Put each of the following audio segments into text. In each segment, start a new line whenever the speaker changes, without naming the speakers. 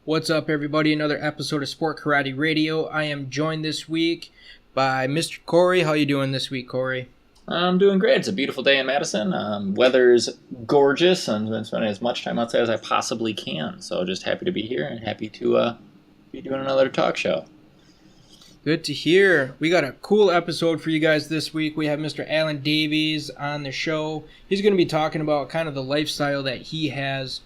What's up, everybody? Another episode of Sport Karate Radio. I am joined this week by Mr. Corey. How you doing this week, Corey?
I'm doing great. It's a beautiful day in Madison. Weather's gorgeous. I'm spending as much time outside as I possibly can. So just happy to be here and happy to be doing another talk show.
Good to hear. We got a cool episode for you guys this week. We have Mr. Alan Davies on the show. He's going to be talking about kind of the lifestyle that he has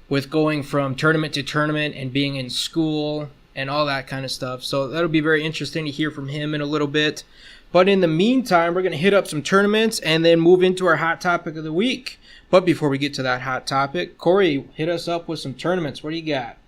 with going from tournament to tournament and being in school and all that kind of stuff. So that'll be very interesting to hear from him in a little bit. But in the meantime, we're going to hit up some tournaments and then move into our hot topic of the week. But before we get to that hot topic, Corey, hit us up with some tournaments. What do you got?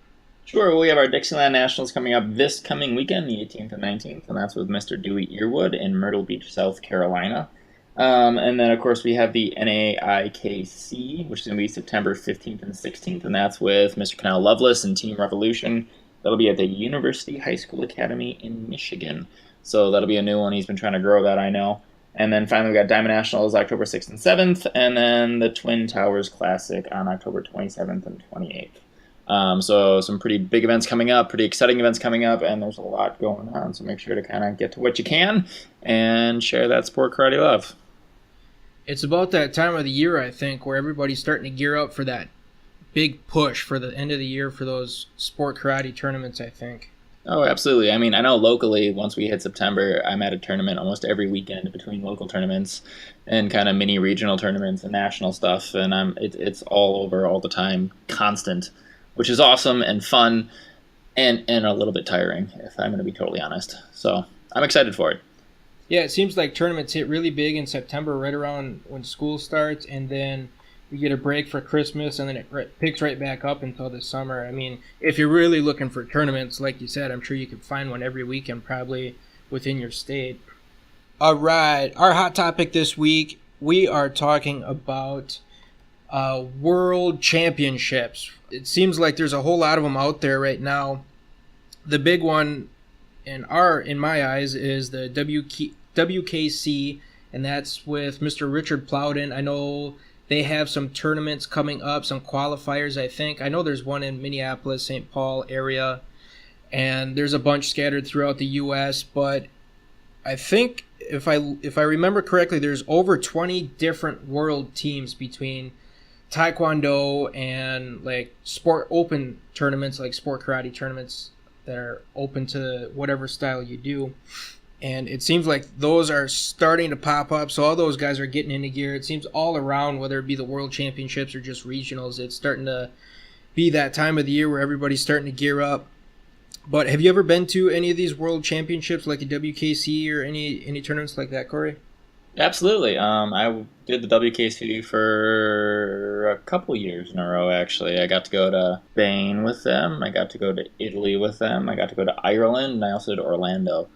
Sure, we have our Dixieland Nationals coming up this coming weekend, the 18th and 19th, and that's with Mr. Dewey Earwood in Myrtle Beach, South Carolina. And then, of course, we have the NAIKC, which is going to be September 15th and 16th, and that's with Mr. Canal Lovelace and Team Revolution. That'll be at the University High School Academy in Michigan. So that'll be a new one. He's been trying to grow that, I know. And then finally, we got Diamond Nationals October 6th and 7th, and then the Twin Towers Classic on October 27th and 28th. So some pretty big events coming up, pretty exciting events coming up, and there's a lot going on. So make sure to kind of get to what you can and share that sport karate love.
It's about that time of the year, I think, where everybody's starting to gear up for that big push for the end of the year for those sport karate tournaments, I think.
Oh, absolutely. I mean, I know locally, once we hit September, I'm at a tournament almost every weekend between local tournaments and kind of mini regional tournaments and national stuff, and it's all over all the time, constant, which is awesome and fun and a little bit tiring, if I'm going to be totally honest. So I'm excited for it.
Yeah, it seems like tournaments hit really big in September, right around when school starts, and then we get a break for Christmas, and then it picks right back up until the summer. I mean, if you're really looking for tournaments, like you said, I'm sure you can find one every weekend, probably within your state. All right, our hot topic this week, we are talking about world championships. It seems like there's a whole lot of them out there right now. The big one in my eyes is the WKC, and that's with Mr. Richard Plowden. I know they have some tournaments coming up, some qualifiers, I think. I know there's one in Minneapolis, St. Paul area, and there's a bunch scattered throughout the U.S., but I think if I remember correctly, there's over 20 different world teams between Taekwondo and like sport open tournaments, like sport karate tournaments that are open to whatever style you do. And it seems like those are starting to pop up. So all those guys are getting into gear. It seems all around, whether it be the world championships or just regionals, it's starting to be that time of the year where everybody's starting to gear up. But have you ever been to any of these world championships like the WKC or any tournaments like that, Corey?
Absolutely. I did the WKC for a couple years in a row, actually. I got to go to Spain with them. I got to go to Italy with them. I got to go to Ireland, and I also did Orlando.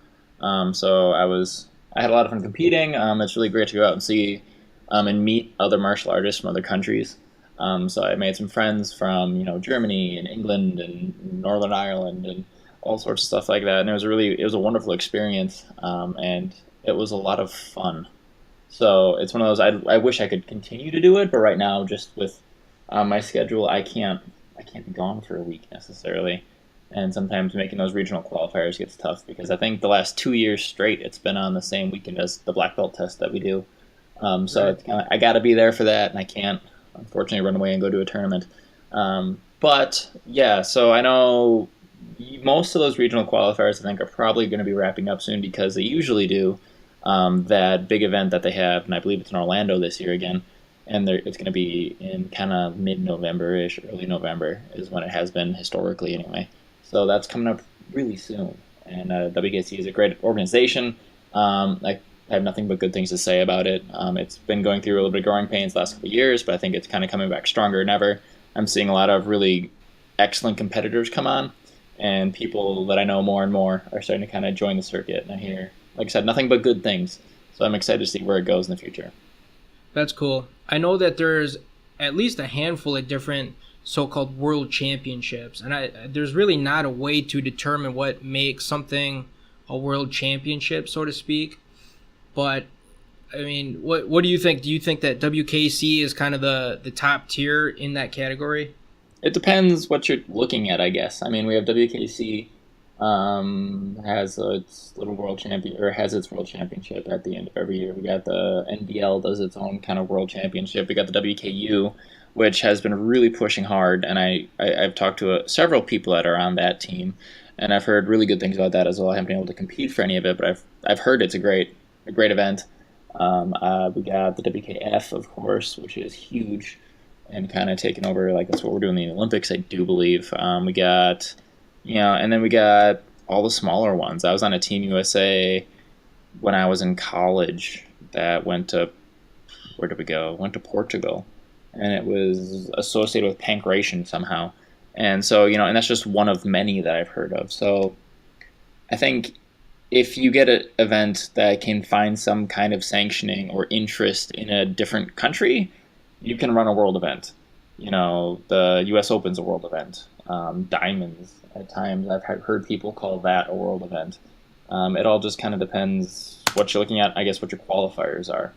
So I had a lot of fun competing. It's really great to go out and see and meet other martial artists from other countries. So I made some friends from Germany and England and Northern Ireland and all sorts of stuff like that. And it was a wonderful experience, and it was a lot of fun. So it's one of those, I wish I could continue to do it, but right now, just with my schedule, I can't be gone for a week necessarily. And sometimes making those regional qualifiers gets tough because I think the last 2 years straight, it's been on the same weekend as the black belt test that we do. So it's kinda, I got to be there for that, and I can't, unfortunately, run away and go to a tournament. But yeah, so I know most of those regional qualifiers, I think, are probably going to be wrapping up soon because they usually do. That big event that they have, and I believe it's in Orlando this year again, and it's going to be in kind of mid-November-ish, early November is when it has been historically anyway. So that's coming up really soon, and WKC is a great organization. I have nothing but good things to say about it. It's been going through a little bit of growing pains the last couple of years, but I think it's kind of coming back stronger than ever. I'm seeing a lot of really excellent competitors come on, and people that I know more and more are starting to kind of join the circuit, and I hear, like I said, nothing but good things. So I'm excited to see where it goes in the future.
That's cool. I know that there's at least a handful of different so-called world championships, and there's really not a way to determine what makes something a world championship, so to speak. But I mean, what do you think? Do you think that WKC is kind of the top tier in that category?
It depends what you're looking at, I guess. I mean, we have WKC has its little world champion or has its world championship at the end of every year. We got the NBL does its own kind of world championship. We got the WKU, which has been really pushing hard, and I've talked to several people that are on that team, and I've heard really good things about that as well. I haven't been able to compete for any of it, but I've heard it's a great event. We got the WKF, of course, which is huge and kind of taking over. Like that's what we're doing in the Olympics, I do believe. We got, and then we got all the smaller ones. I was on a Team USA when I was in college that went to where did we go? Went to Portugal, and it was associated with pankration somehow. And so and that's just one of many that I've heard of. So I think if you get an event that can find some kind of sanctioning or interest in a different country, you can run a world event. The U.S. Open's a world event. Diamonds, at times, I've heard people call that a world event. It all just kind of depends what you're looking at, I guess, what your qualifiers are.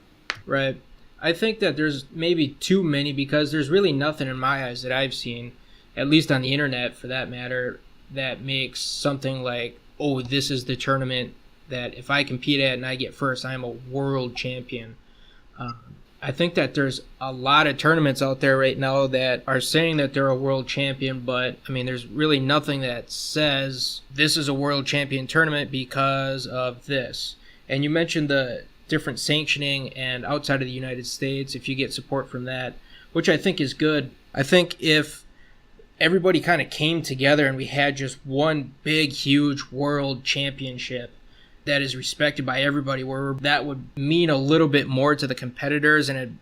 Right. I think that there's maybe too many because there's really nothing in my eyes that I've seen, at least on the internet for that matter, that makes something like, oh, this is the tournament that if I compete at and I get first, I'm a world champion. I think that there's a lot of tournaments out there right now that are saying that they're a world champion, but I mean, there's really nothing that says this is a world champion tournament because of this. And you mentioned the different sanctioning and outside of the United States, if you get support from that, which I think is good. I think if everybody kind of came together and we had just one big, huge world championship that is respected by everybody, where that would mean a little bit more to the competitors, and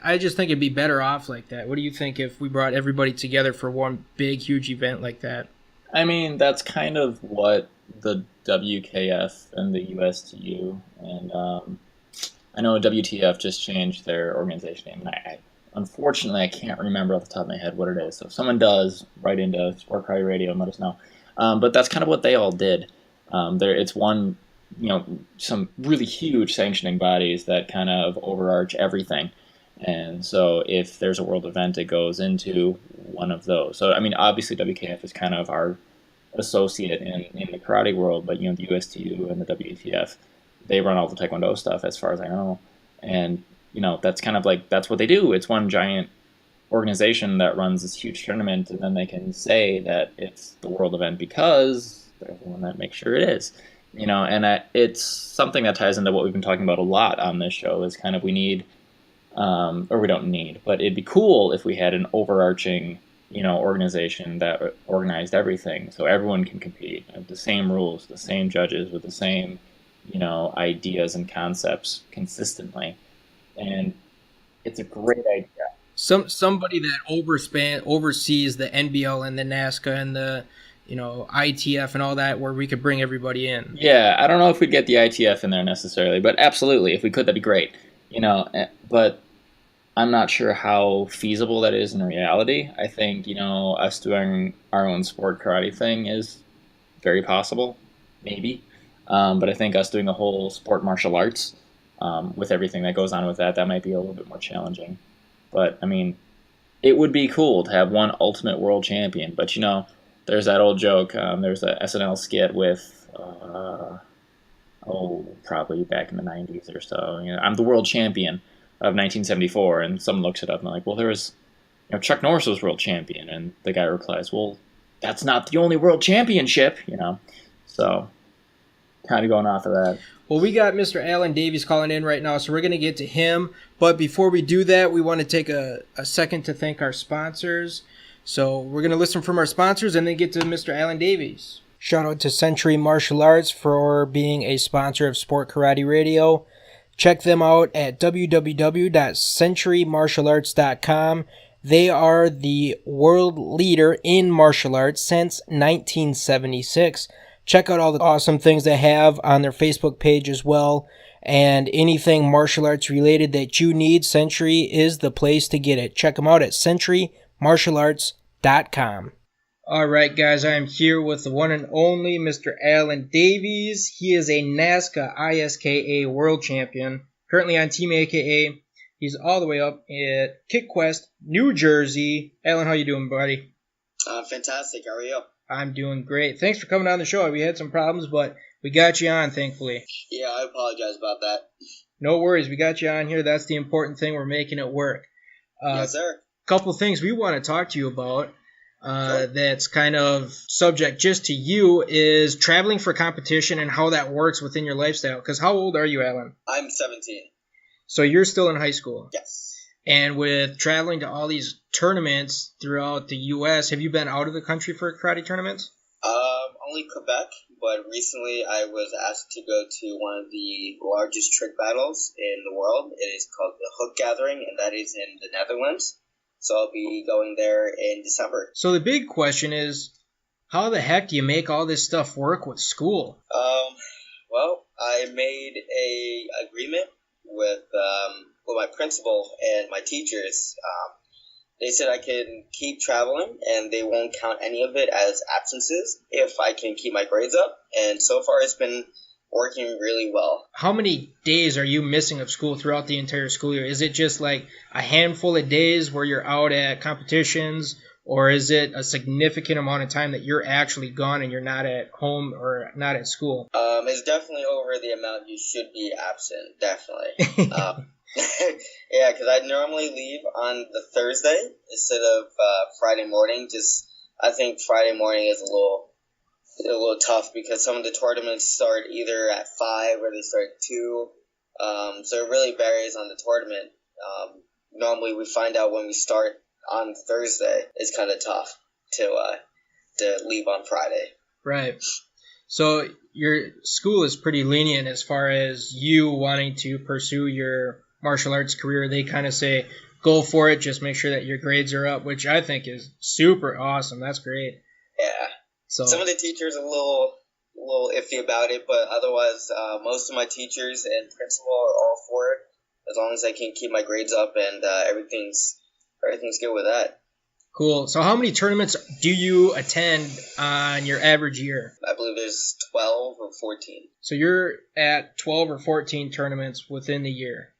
I just think it'd be better off like that. What do you think if we brought everybody together for one big, huge event like that?
I mean, that's kind of what the WKF and the USTU and I know WTF just changed their organization name, and unfortunately I can't remember off the top of my head what it is. So if someone does, write into Sport Karate Radio and let us know. But that's kind of what they all did. It's one, some really huge sanctioning bodies that kind of overarch everything. And so if there's a world event, it goes into one of those. So, I mean, obviously WKF is kind of our associate in the karate world, but, the USTU and the WTF, they run all the Taekwondo stuff as far as I know. And, that's kind of like, that's what they do. It's one giant organization that runs this huge tournament, and then they can say that it's the world event because they're the one that makes sure it is. And it's something that ties into what we've been talking about a lot on this show is kind of we need, or we don't need, but it'd be cool if we had an overarching, organization that organized everything so everyone can compete. The same rules, the same judges with the same, ideas and concepts consistently. And it's a great idea.
Somebody that oversees the NBL and the NASCA and the ITF and all that, where we could bring everybody in.
Yeah, I don't know if we'd get the ITF in there necessarily, but absolutely, if we could, that'd be great. But I'm not sure how feasible that is in reality. I think, us doing our own sport karate thing is very possible, maybe. But I think us doing a whole sport martial arts with everything that goes on with that might be a little bit more challenging. But, I mean, it would be cool to have one ultimate world champion. But, there's that old joke. There's a SNL skit with, probably back in the 90s or so. I'm the world champion of 1974. And someone looks it up and they're like, well, there was, Chuck Norris was world champion. And the guy replies, well, that's not the only world championship, So, kind of going off of that.
Well, we got Mr. Alan Davies calling in right now, so we're going to get to him. But before we do that, we want to take a second to thank our sponsors. So we're going to listen from our sponsors and then get to Mr. Alan Davies. Shout out to Century Martial Arts for being a sponsor of Sport Karate Radio. Check them out at www.centurymartialarts.com. They are the world leader in martial arts since 1976. Check out all the awesome things they have on their Facebook page as well. And anything martial arts related that you need, Century is the place to get it. Check them out at centurymartialarts.com. All right, guys, I am here with the one and only Mr. Alan Davies. He is a NASCA ISKA world champion, currently on Team AKA. He's all the way up at Kick Quest, New Jersey. Alan, how you doing, buddy?
Fantastic. How are you?
I'm doing great. Thanks for coming on the show. We had some problems, but we got you on, thankfully.
Yeah, I apologize about that.
No worries. We got you on here. That's the important thing. We're making it work.
Yes, sir.
Couple things we want to talk to you about
Sure.
that's kind of subject just to you is traveling for competition and how that works within your lifestyle. Because how old are you, Alan?
I'm 17.
So you're still in high school.
Yes.
And with traveling to all these tournaments throughout the U.S., have you been out of the country for karate tournaments?
Only Quebec, but recently I was asked to go to one of the largest trick battles in the world. It is called the Hook Gathering, and that is in the Netherlands. So I'll be going there in December.
So the big question is, how the heck do you make all this stuff work with school?
Well, I made a agreement with my principal and my teachers. They said I can keep traveling and they won't count any of it as absences if I can keep my grades up. And so far it's been working really well.
How many days are you missing of school throughout the entire school year? Is it just like a handful of days where you're out at competitions, or is it a significant amount of time that you're actually gone and you're not at home or not at school?
It's definitely over the amount you should be absent, definitely. Yeah, because I normally leave on the Thursday instead of Friday morning. I think Friday morning is a little tough because some of the tournaments start either at 5 or they start at 2. So it really varies on the tournament. Normally we find out when we start on Thursday. It's kind of tough to leave on Friday.
Right. So your school is pretty lenient as far as you wanting to pursue your martial arts career. They kind of say, go for it, just make sure that your grades are up, which I think is super awesome. That's great.
Yeah.
So
some of the teachers are a little iffy about it, but otherwise, most of my teachers and principal are all for it, as long as I can keep my grades up and everything's good with that.
Cool. So how many tournaments do you attend on your average year?
I believe there's 12 or 14.
So you're at 12 or 14 tournaments within the year?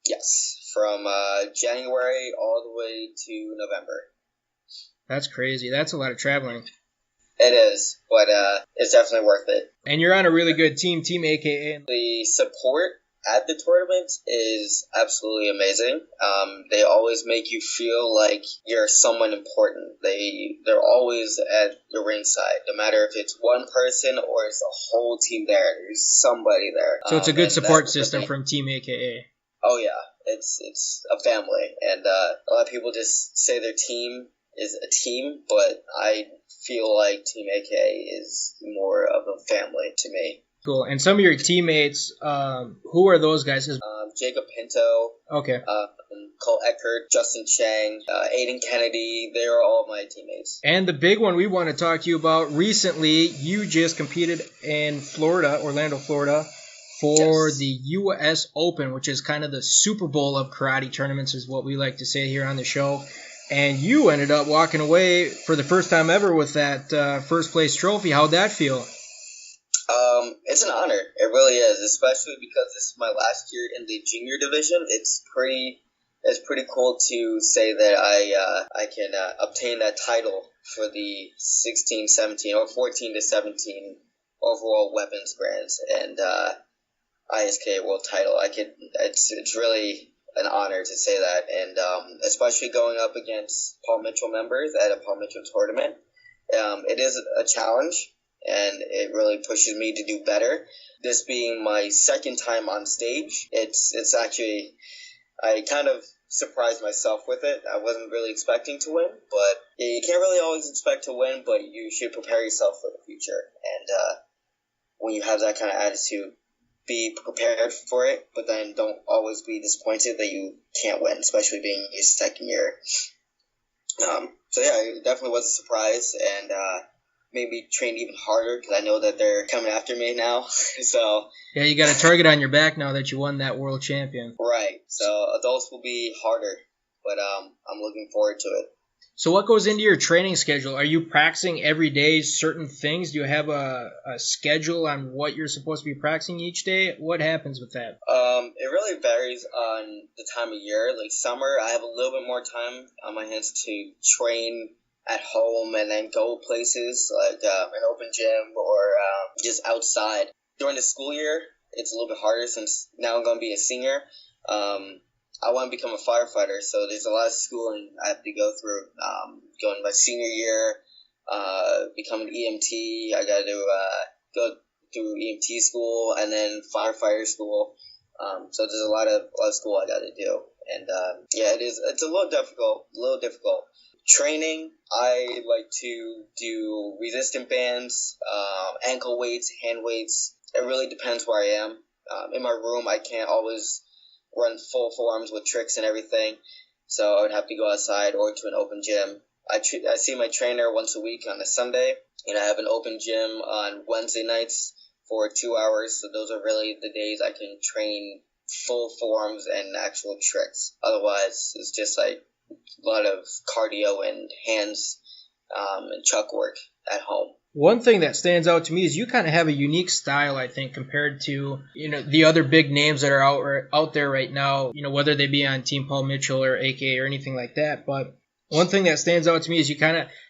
Yes, from January all the way to November.
That's crazy. That's a lot of traveling.
It is, but it's definitely worth it.
And you're on a really good team, Team AKA.
The support at the tournament is absolutely amazing. They always make you feel like you're someone important. They're always at the ringside, no matter if it's one person or it's a whole team there. There's somebody there.
So it's a good support system from Team AKA.
Oh yeah, it's a family, and a lot of people just say their team is a team, but I feel like Team AKA is more of a family to me.
Cool. And some of your teammates, who are those guys?
Jacob Pinto.
Okay.
Cole Eckert, Justin Chang, Aiden Kennedy. They are all my teammates.
And the big one we want to talk to you about, recently you just competed in Florida, Orlando, Florida, for the U.S. Open, which is kind of the Super Bowl of karate tournaments is what we like to say here on the show. And you ended up walking away for the first time ever with that first place trophy. How'd that feel?
It's an honor. It really is, especially because this is my last year in the junior division. It's pretty cool to say that I can obtain that title for the 16, 17, or 14 to 17 overall weapons brands and ISK world title. It's really an honor to say that, and especially going up against Paul Mitchell members at a Paul Mitchell tournament. It is a challenge, and it really pushes me to do better. This being my second time on stage, it's actually, I kind of surprised myself with it. I wasn't really expecting to win, but you can't really always expect to win, but you should prepare yourself for the future. And when you have that kind of attitude, be prepared for it, but then don't always be disappointed that you can't win, especially being your second year. So yeah, it definitely was a surprise, and made me train even harder because I know that they're coming after me now. So
yeah, you got a target on your back now that you won that world champion.
Right. So adults will be harder, but I'm looking forward to it.
So what goes into your training schedule? Are you practicing every day certain things? Do you have a schedule on what you're supposed to be practicing each day? What happens with that?
It really varies on the time of year. Like summer, I have a little bit more time on my hands to train at home and then go places like an open gym or just outside. During the school year, it's a little bit harder since now I'm going to be a senior. I want to become a firefighter, so there's a lot of schooling I have to go through. Going my senior year, become an EMT. I got to go through EMT school and then firefighter school. So there's a lot of school I got to do, and it's a little difficult. Training, I like to do resistant bands, ankle weights, hand weights. It really depends where I am. In my room, I can't always run full forearms with tricks and everything, so I would have to go outside or to an open gym. I see my trainer once a week on a Sunday, and I have an open gym on Wednesday nights for 2 hours, so those are really the days I can train full forearms and actual tricks. Otherwise, it's just like a lot of cardio and hands and chuck work at home.
One thing that stands out to me is you kind of have a unique style, I think, compared to, the other big names that are out there right now, whether they be on Team Paul Mitchell or AK or anything like that. But one thing that stands out to me is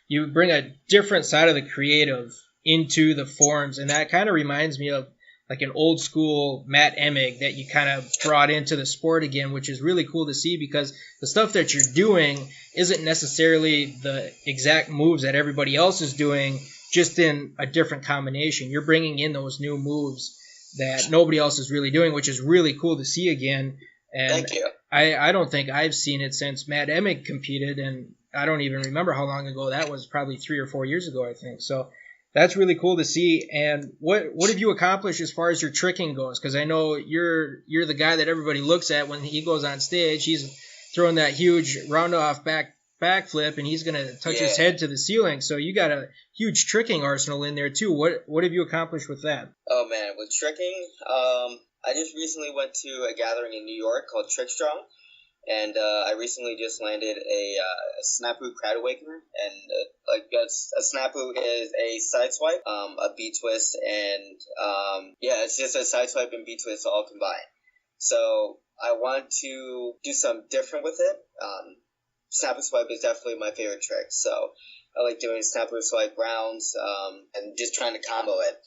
you bring a different side of the creative into the forms, and that kind of reminds me of like an old school Matt Emig that you kind of brought into the sport again, which is really cool to see because the stuff that you're doing isn't necessarily the exact moves that everybody else is doing, just in a different combination. You're bringing in those new moves that nobody else is really doing, which is really cool to see again. And
thank you.
I don't think I've seen it since Matt Emig competed, and I don't even remember how long ago that was, probably 3 or 4 years ago, I think. So that's really cool to see. And what have you accomplished as far as your tricking goes? Because I know you're the guy that everybody looks at when he goes on stage. He's throwing that huge round-off backflip, and he's going to touch his head to the ceiling. So you got a huge tricking arsenal in there, too. What have you accomplished with that?
Oh, man. With tricking, I just recently went to a gathering in New York called Trick Strong. And I recently just landed a snapu crowd awakener, and a snapu is a side swipe, a B twist, and it's just a side swipe and B twist all combined. So I want to do something different with it. Snapu swipe is definitely my favorite trick, so I like doing snapu swipe rounds and just trying to combo it.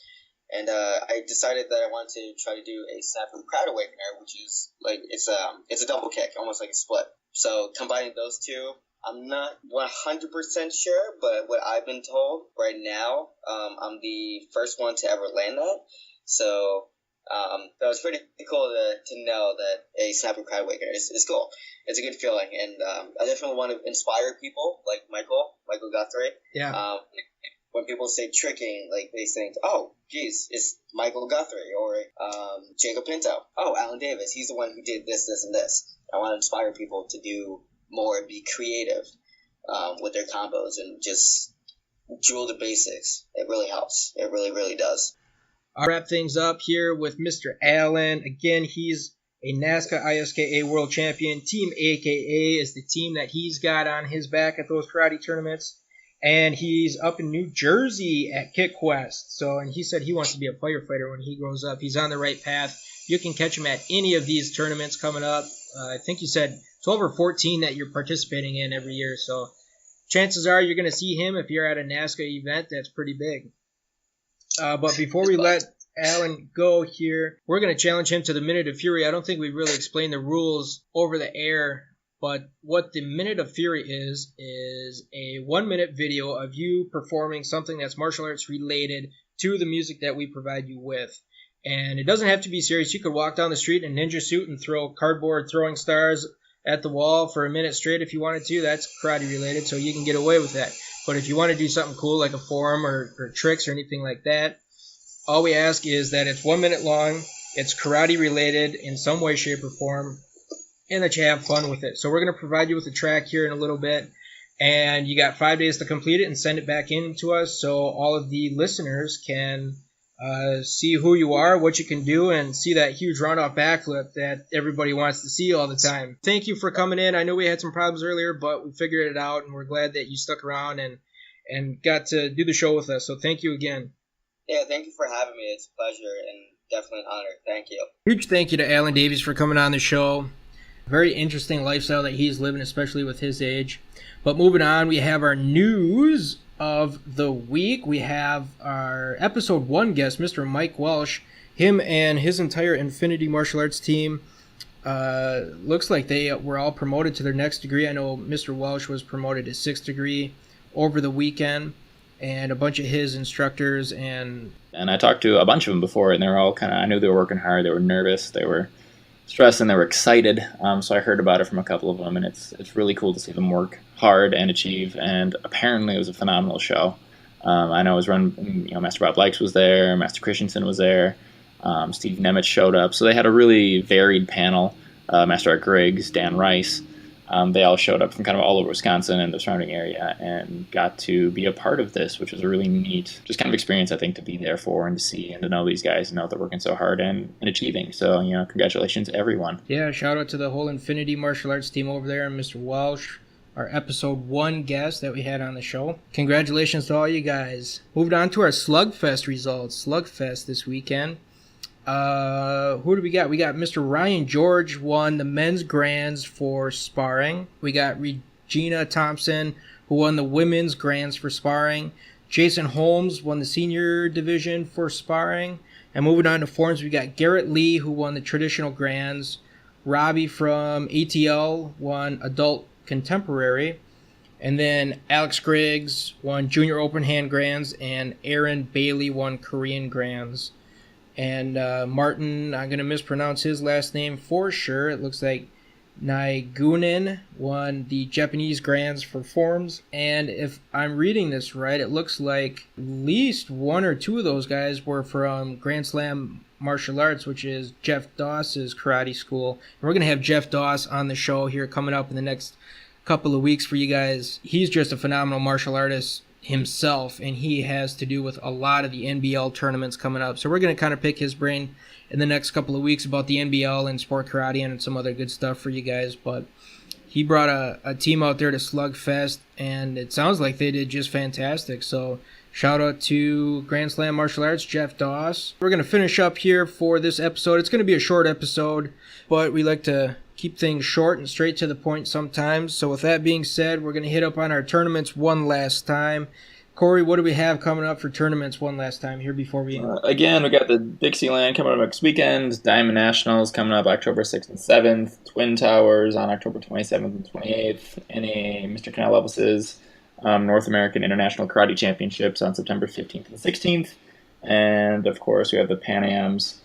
And I decided that I wanted to try to do a snapu crowd awakener, which is like it's a double kick, almost like a split. So combining those two, I'm not 100% sure, but what I've been told right now, I'm the first one to ever land that. So that was pretty cool to know that a snapu crowd awakener is cool. It's a good feeling, and I definitely want to inspire people like Michael Guthrie.
Yeah.
When people say tricking, like they think, oh, geez, it's Michael Guthrie or Jacob Pinto. Oh, Alan Davis, he's the one who did this, this, and this. I want to inspire people to do more and be creative with their combos and just drill the basics. It really helps. It really, really does.
I'll wrap things up here with Mr. Allen. Again, he's a NASCA ISKA World Champion. Team AKA is the team that he's got on his back at those karate tournaments. And he's up in New Jersey at Kick Quest. And he said he wants to be a firefighter when he grows up. He's on the right path. You can catch him at any of these tournaments coming up. I think you said 12 or 14 that you're participating in every year. So chances are you're going to see him if you're at a NASCA event that's pretty big. But before we let Alan go here, we're going to challenge him to the Minute of Fury. I don't think we really explained the rules over the air. But what the Minute of Fury is a 1-minute video of you performing something that's martial arts related to the music that we provide you with. And it doesn't have to be serious. You could walk down the street in a ninja suit and throw cardboard throwing stars at the wall for a minute straight if you wanted to. That's karate related, so you can get away with that. But if you want to do something cool like a forearm or tricks or anything like that, all we ask is that it's 1 minute long, it's karate related in some way, shape, or form, and that you have fun with it. So we're going to provide you with a track here in a little bit, and you got 5 days to complete it and send it back in to us so all of the listeners can see who you are, what you can do, and see that huge round-off backflip that everybody wants to see all the time. Thank you for coming in. I know we had some problems earlier, but we figured it out, and we're glad that you stuck around and got to do the show with us. So thank you again.
Yeah, thank you for having me. It's a pleasure and definitely an honor. Thank you.
Huge thank you to Alan Davies for coming on the show. Very interesting lifestyle that he's living, especially with his age. But moving on, we have our news of the week. We have our episode 1 guest, Mr. Mike Welsh. Him and his entire Infinity Martial Arts team looks like they were all promoted to their next degree. I know Mr. Welsh was promoted to 6th degree over the weekend, and a bunch of his instructors and
I talked to a bunch of them before, and they were all I knew they were working hard, they were nervous, they were stressed, and they were excited. So I heard about it from a couple of them, and it's really cool to see them work hard and achieve. And apparently, it was a phenomenal show. I know it was run. Master Bob Likes was there, Master Christensen was there, Steve Nemitz showed up. So they had a really varied panel. Master Art Griggs, Dan Rice. They all showed up from kind of all over Wisconsin and the surrounding area and got to be a part of this, which was a really neat, just kind of experience, I think, to be there for and to see and to know these guys and know they're working so hard and achieving. So, congratulations, everyone.
Yeah, shout out to the whole Infinity Martial Arts team over there and Mr. Welsh, our episode 1 guest that we had on the show. Congratulations to all you guys. Moved on to our Slugfest results. Slugfest this weekend. Who do we got? We got Mr. Ryan George won the men's grands for sparring. We got Regina Thompson, who won the women's grands for sparring. Jason Holmes won the senior division for sparring. And moving on to forms, we got Garrett Lee, who won the traditional grands. Robbie from ATL won adult contemporary. And then Alex Griggs won junior open hand grands, and Aaron Bailey won Korean grands. And Martin, I'm going to mispronounce his last name for sure. It looks like Naigunen won the Japanese grands for forms. And if I'm reading this right, it looks like at least 1 or 2 of those guys were from Grand Slam Martial Arts, which is Jeff Doss's karate school. And we're going to have Jeff Doss on the show here coming up in the next couple of weeks for you guys. He's just a phenomenal martial artist himself, and he has to do with a lot of the NBL tournaments coming up. So we're going to kind of pick his brain in the next couple of weeks about the NBL and sport karate and some other good stuff for you guys. But he brought a team out there to Slugfest, and it sounds like they did just fantastic. So shout out to Grand Slam Martial Arts, Jeff Doss. We're going to finish up here for this episode. It's going to be a short episode, but we like to keep things short and straight to the point sometimes. So with that being said, we're going to hit up on our tournaments one last time. Corey, what do we have coming up for tournaments one last time here before we...
Again, we got the Dixieland coming up next weekend, Diamond Nationals coming up October 6th and 7th, Twin Towers on October 27th and 28th, NA Mr. Canal Levis's North American International Karate Championships on September 15th and 16th. And, of course, we have the Pan Ams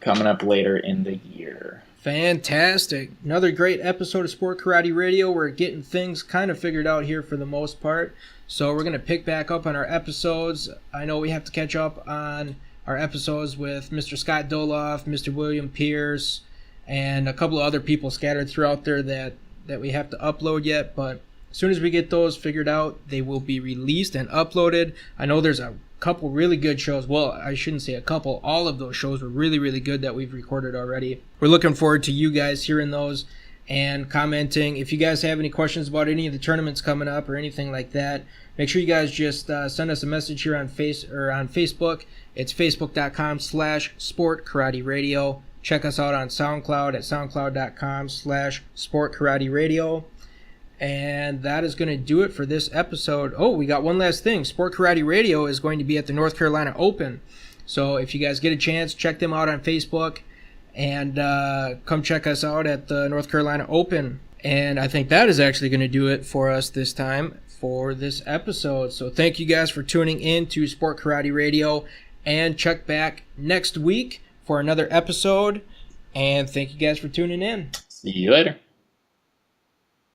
coming up later in the year.
Fantastic. Another great episode of Sport Karate Radio. We're getting things kind of figured out here for the most part. So we're going to pick back up on our episodes. I know we have to catch up on our episodes with Mr. Scott Doloff, Mr. William Pierce, and a couple of other people scattered throughout there that we have to upload yet. But as soon as we get those figured out, they will be released and uploaded. I know there's a couple really good shows. Well, I shouldn't say a couple. All of those shows were really, really good that we've recorded already. We're looking forward to you guys hearing those and commenting. If you guys have any questions about any of the tournaments coming up or anything like that, make sure you guys just send us a message here on Facebook. It's facebook.com/Sport Karate Radio. Check us out on SoundCloud at soundcloud.com/Sport Karate Radio. And that is going to do it for this episode. Oh, we got one last thing. Sport Karate Radio is going to be at the North Carolina Open. So if you guys get a chance, check them out on Facebook. And come check us out at the North Carolina Open. And I think that is actually going to do it for us this time for this episode. So thank you guys for tuning in to Sport Karate Radio. And check back next week for another episode. And thank you guys for tuning in.
See you later.